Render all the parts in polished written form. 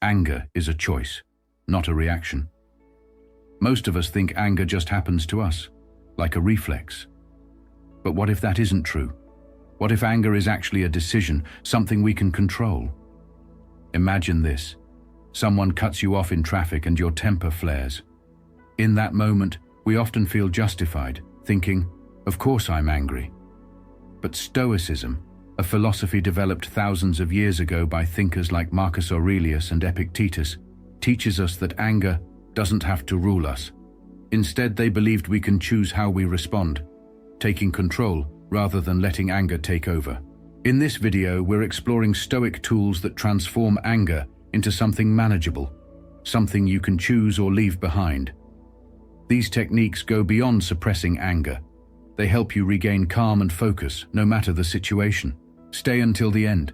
Anger is a choice, not a reaction. Most of us think anger just happens to us, like a reflex. But what if that isn't true? What if anger is actually a decision, something we can control? Imagine this. Someone cuts you off in traffic and your temper flares. In that moment, we often feel justified, thinking, "Of course I'm angry." But Stoicism, a philosophy developed thousands of years ago by thinkers like Marcus Aurelius and Epictetus, teaches us that anger doesn't have to rule us. Instead, they believed we can choose how we respond, taking control rather than letting anger take over. In this video, we're exploring Stoic tools that transform anger into something manageable, something you can choose or leave behind. These techniques go beyond suppressing anger. They help you regain calm and focus, no matter the situation. Stay until the end,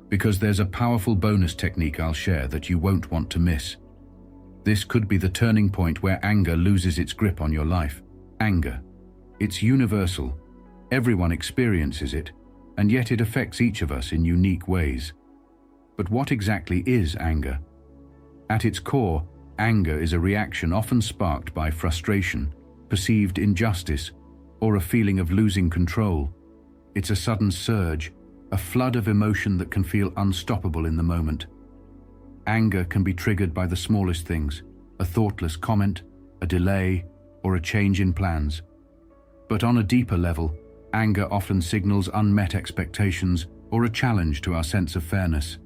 because there's a powerful bonus technique I'll share that you won't want to miss. This could be the turning point where anger loses its grip on your life. Anger. It's universal. Everyone experiences it, and yet it affects each of us in unique ways. But what exactly is anger? At its core, anger is a reaction often sparked by frustration, perceived injustice, or a feeling of losing control. It's a sudden surge, a flood of emotion that can feel unstoppable in the moment. Anger can be triggered by the smallest things, a thoughtless comment, a delay, or a change in plans. But on a deeper level, anger often signals unmet expectations or a challenge to our sense of fairness.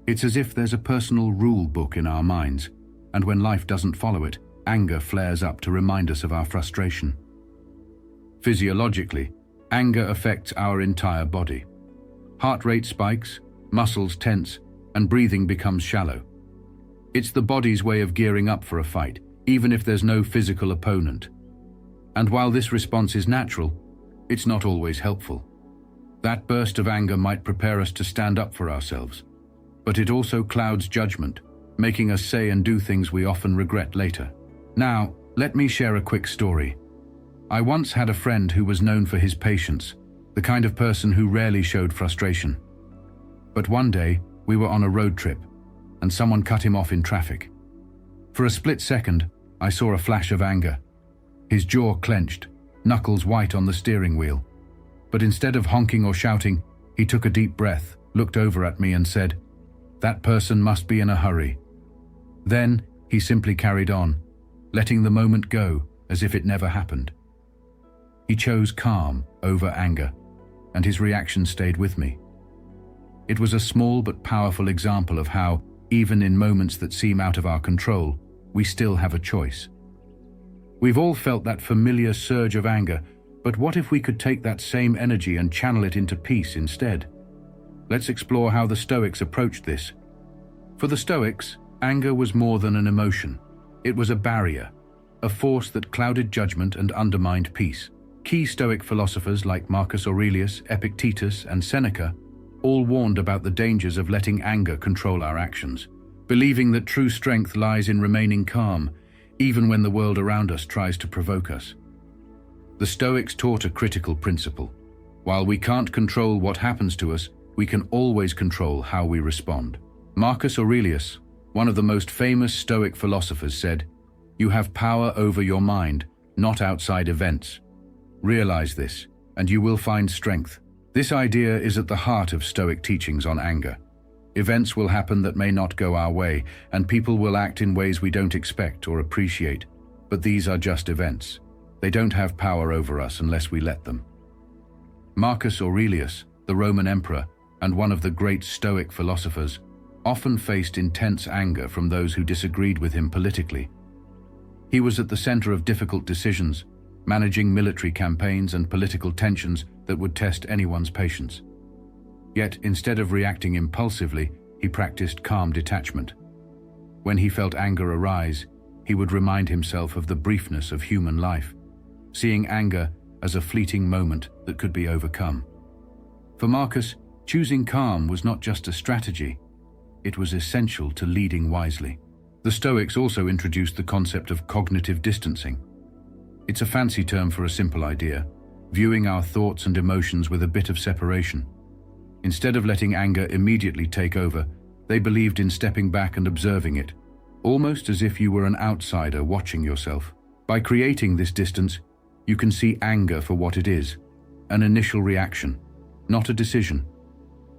It's as if there's a personal rule book in our minds, and when life doesn't follow it, anger flares up to remind us of our frustration. Physiologically, anger affects our entire body. Heart rate spikes, muscles tense, and breathing becomes shallow. It's the body's way of gearing up for a fight, even if there's no physical opponent. And while this response is natural, it's not always helpful. That burst of anger might prepare us to stand up for ourselves, but it also clouds judgment, making us say and do things we often regret later. Now, let me share a quick story. I once had a friend who was known for his patience, the kind of person who rarely showed frustration. But one day, we were on a road trip, and someone cut him off in traffic. For a split second, I saw a flash of anger. His jaw clenched, knuckles white on the steering wheel. But instead of honking or shouting, he took a deep breath, looked over at me and said, "That person must be in a hurry." Then, he simply carried on, letting the moment go as if it never happened. He chose calm over anger, and his reaction stayed with me. It was a small but powerful example of how, even in moments that seem out of our control, we still have a choice. We've all felt that familiar surge of anger, but what if we could take that same energy and channel it into peace instead? Let's explore how the Stoics approached this. For the Stoics, anger was more than an emotion. It was a barrier, a force that clouded judgment and undermined peace. Key Stoic philosophers like Marcus Aurelius, Epictetus, and Seneca all warned about the dangers of letting anger control our actions, believing that true strength lies in remaining calm, even when the world around us tries to provoke us. The Stoics taught a critical principle. While we can't control what happens to us, we can always control how we respond. Marcus Aurelius, one of the most famous Stoic philosophers, said, "You have power over your mind, not outside events. Realize this, and you will find strength." This idea is at the heart of Stoic teachings on anger. Events will happen that may not go our way, and people will act in ways we don't expect or appreciate. But these are just events. They don't have power over us unless we let them. Marcus Aurelius, the Roman emperor and one of the great Stoic philosophers, often faced intense anger from those who disagreed with him politically. He was at the center of difficult decisions, managing military campaigns and political tensions that would test anyone's patience. Yet, instead of reacting impulsively, he practiced calm detachment. When he felt anger arise, he would remind himself of the briefness of human life, seeing anger as a fleeting moment that could be overcome. For Marcus, choosing calm was not just a strategy, it was essential to leading wisely. The Stoics also introduced the concept of cognitive distancing. It's a fancy term for a simple idea, viewing our thoughts and emotions with a bit of separation. Instead of letting anger immediately take over, They believed in stepping back and observing it, almost as if you were an outsider watching yourself. By creating this distance, you can see anger for what it is, an initial reaction, not a decision.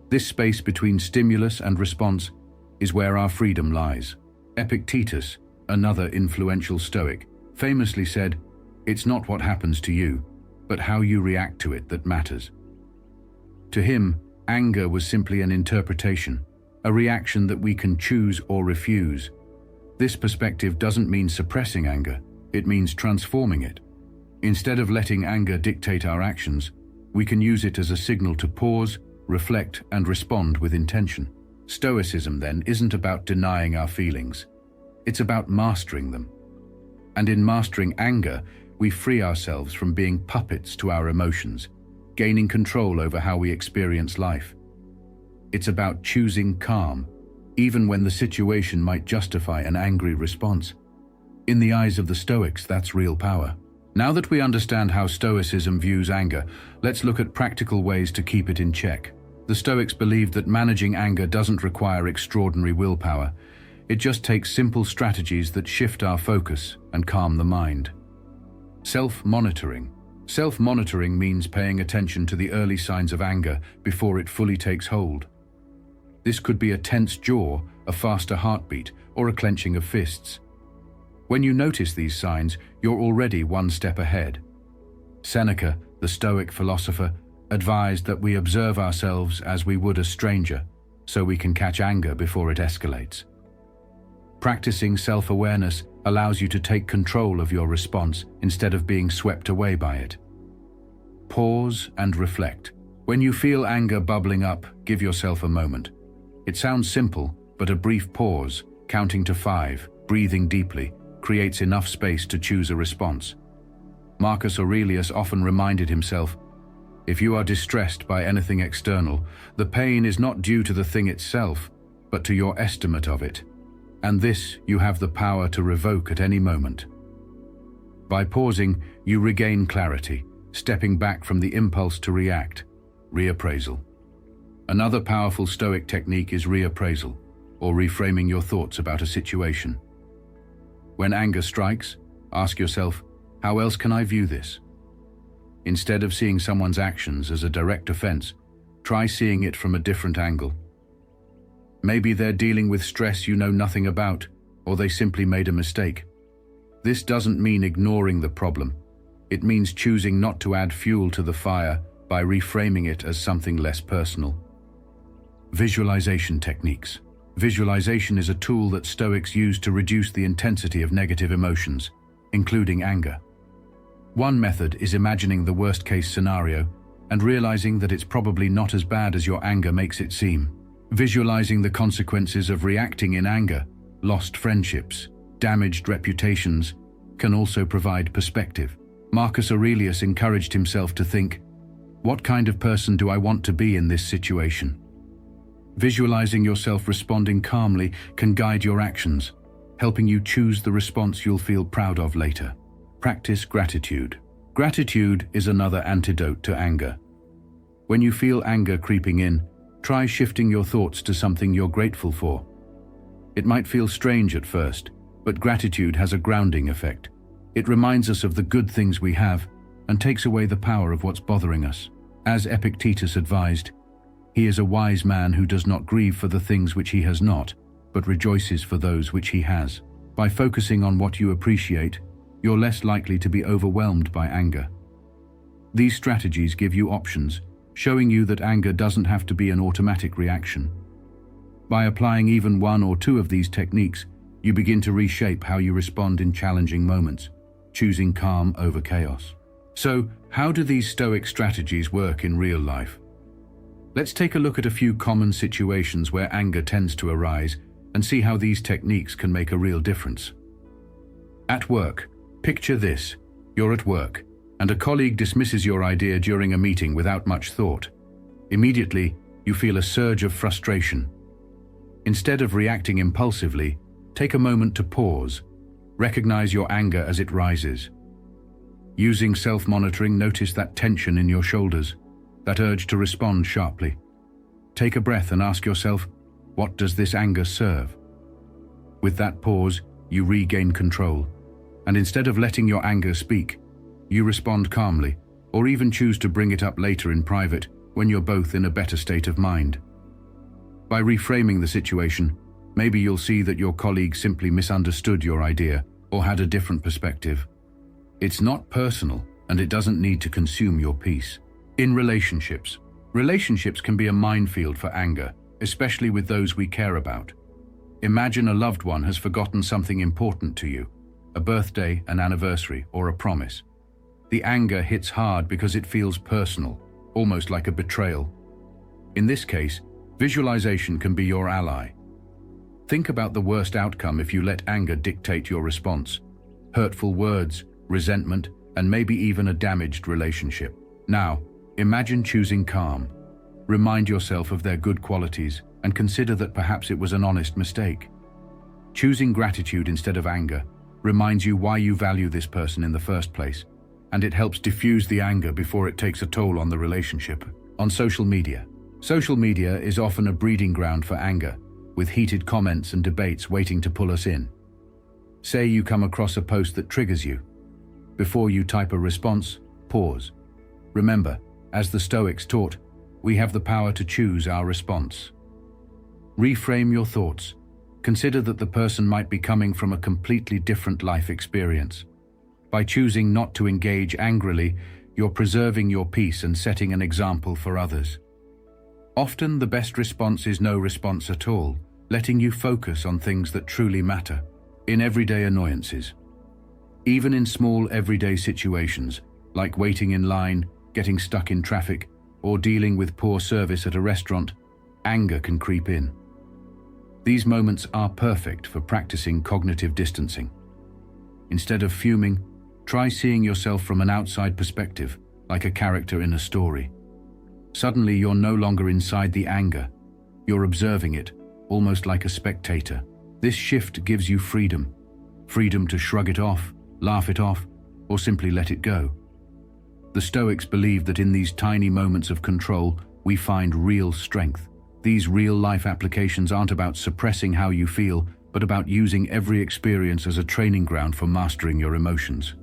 This space between stimulus and response is where our freedom lies. Epictetus, another influential Stoic, famously said, "It's not what happens to you, but how you react to it that matters." To him, anger was simply an interpretation, a reaction that we can choose or refuse. This perspective doesn't mean suppressing anger, it means transforming it. Instead of letting anger dictate our actions, we can use it as a signal to pause, reflect, and respond with intention. Stoicism, then, isn't about denying our feelings. It's about mastering them. And in mastering anger, we free ourselves from being puppets to our emotions, gaining control over how we experience life. It's about choosing calm, even when the situation might justify an angry response. In the eyes of the Stoics, that's real power. Now that we understand how Stoicism views anger, let's look at practical ways to keep it in check. The Stoics believed that managing anger doesn't require extraordinary willpower. It just takes simple strategies that shift our focus and calm the mind. Self-monitoring. Self-monitoring means paying attention to the early signs of anger before it fully takes hold. This could be a tense jaw, a faster heartbeat, or a clenching of fists. When you notice these signs, you're already one step ahead. Seneca, the Stoic philosopher, advised that we observe ourselves as we would a stranger, so we can catch anger before it escalates. Practicing self-awareness allows you to take control of your response instead of being swept away by it. Pause and reflect. When you feel anger bubbling up, give yourself a moment. It sounds simple, but a brief pause, counting to 5, breathing deeply, creates enough space to choose a response. Marcus Aurelius often reminded himself, "If you are distressed by anything external, the pain is not due to the thing itself, but to your estimate of it. And this you have the power to revoke at any moment." By pausing, you regain clarity, stepping back from the impulse to react, reappraisal. Another powerful Stoic technique is reappraisal, or reframing your thoughts about a situation. When anger strikes, ask yourself, how else can I view this? Instead of seeing someone's actions as a direct offense, try seeing it from a different angle. Maybe they're dealing with stress you know nothing about, or they simply made a mistake. This doesn't mean ignoring the problem. It means choosing not to add fuel to the fire by reframing it as something less personal. Visualization techniques. Visualization is a tool that Stoics use to reduce the intensity of negative emotions, including anger. One method is imagining the worst-case scenario and realizing that it's probably not as bad as your anger makes it seem. Visualizing the consequences of reacting in anger, lost friendships, damaged reputations, can also provide perspective. Marcus Aurelius encouraged himself to think, "What kind of person do I want to be in this situation?" Visualizing yourself responding calmly can guide your actions, helping you choose the response you'll feel proud of later. Practice gratitude. Gratitude is another antidote to anger. When you feel anger creeping in, try shifting your thoughts to something you're grateful for. It might feel strange at first, but gratitude has a grounding effect. It reminds us of the good things we have and takes away the power of what's bothering us. As Epictetus advised, "He is a wise man who does not grieve for the things which he has not, but rejoices for those which he has." By focusing on what you appreciate, you're less likely to be overwhelmed by anger. These strategies give you options, showing you that anger doesn't have to be an automatic reaction. By applying even one or two of these techniques, you begin to reshape how you respond in challenging moments, choosing calm over chaos. So, how do these Stoic strategies work in real life? Let's take a look at a few common situations where anger tends to arise and see how these techniques can make a real difference. At work, picture this. You're at work, and a colleague dismisses your idea during a meeting without much thought. Immediately, you feel a surge of frustration. Instead of reacting impulsively, take a moment to pause. Recognize your anger as it rises. Using self-monitoring, notice that tension in your shoulders, that urge to respond sharply. Take a breath and ask yourself, What does this anger serve? With that pause, you regain control, and instead of letting your anger speak, you respond calmly, or even choose to bring it up later in private when you're both in a better state of mind. By reframing the situation, maybe you'll see that your colleague simply misunderstood your idea or had a different perspective. It's not personal, and it doesn't need to consume your peace. In relationships can be a minefield for anger, especially with those we care about. Imagine a loved one has forgotten something important to you, a birthday, an anniversary, or a promise. The anger hits hard because it feels personal, almost like a betrayal. In this case, visualization can be your ally. Think about the worst outcome if you let anger dictate your response. Hurtful words, resentment, and maybe even a damaged relationship. Now, imagine choosing calm. Remind yourself of their good qualities and consider that perhaps it was an honest mistake. Choosing gratitude instead of anger reminds you why you value this person in the first place, and it helps diffuse the anger before it takes a toll on the relationship. On social media is often a breeding ground for anger, with heated comments and debates waiting to pull us in. Say you come across a post that triggers you. Before you type a response, pause. Remember, as the Stoics taught, we have the power to choose our response. Reframe your thoughts. Consider that the person might be coming from a completely different life experience. By choosing not to engage angrily, you're preserving your peace and setting an example for others. Often the best response is no response at all, letting you focus on things that truly matter. In everyday annoyances. Even in small everyday situations, like waiting in line, getting stuck in traffic, or dealing with poor service at a restaurant, anger can creep in. These moments are perfect for practicing cognitive distancing. Instead of fuming, try seeing yourself from an outside perspective, like a character in a story. Suddenly, you're no longer inside the anger. You're observing it, almost like a spectator. This shift gives you freedom. Freedom to shrug it off, laugh it off, or simply let it go. The Stoics believed that in these tiny moments of control, we find real strength. These real-life applications aren't about suppressing how you feel, but about using every experience as a training ground for mastering your emotions.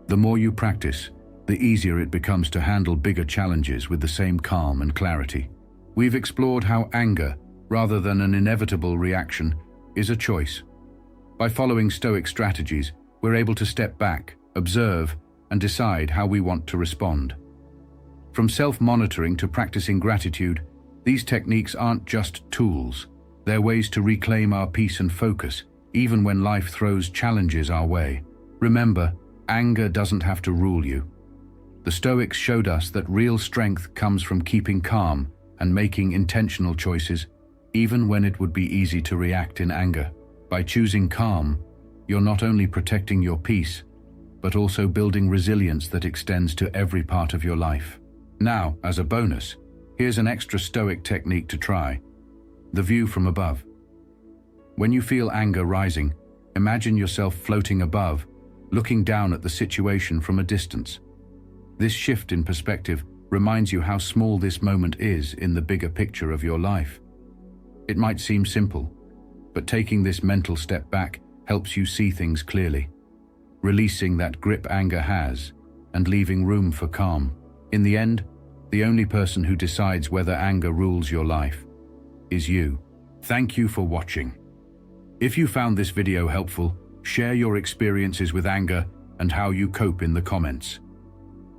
The more you practice, the easier it becomes to handle bigger challenges with the same calm and clarity. We've explored how anger, rather than an inevitable reaction, is a choice. By following Stoic strategies, we're able to step back, observe, and decide how we want to respond. From self-monitoring to practicing gratitude, these techniques aren't just tools. They're ways to reclaim our peace and focus, even when life throws challenges our way. Remember, anger doesn't have to rule you. The Stoics showed us that real strength comes from keeping calm and making intentional choices, even when it would be easy to react in anger. By choosing calm, you're not only protecting your peace, but also building resilience that extends to every part of your life. Now, as a bonus, here's an extra Stoic technique to try: the view from above. When you feel anger rising, imagine yourself floating above, looking down at the situation from a distance. This shift in perspective reminds you how small this moment is in the bigger picture of your life. It might seem simple, but taking this mental step back helps you see things clearly, releasing that grip anger has and leaving room for calm. In the end, the only person who decides whether anger rules your life is you. Thank you for watching. If you found this video helpful, share your experiences with anger and how you cope in the comments.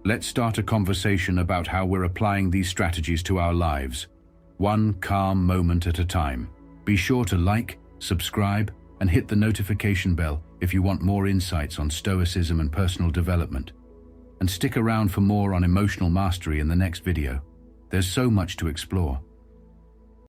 Let's start a conversation about how we're applying these strategies to our lives, one calm moment at a time. Be sure to like, subscribe, and hit the notification bell if you want more insights on Stoicism and personal development. And stick around for more on emotional mastery in the next video. There's so much to explore.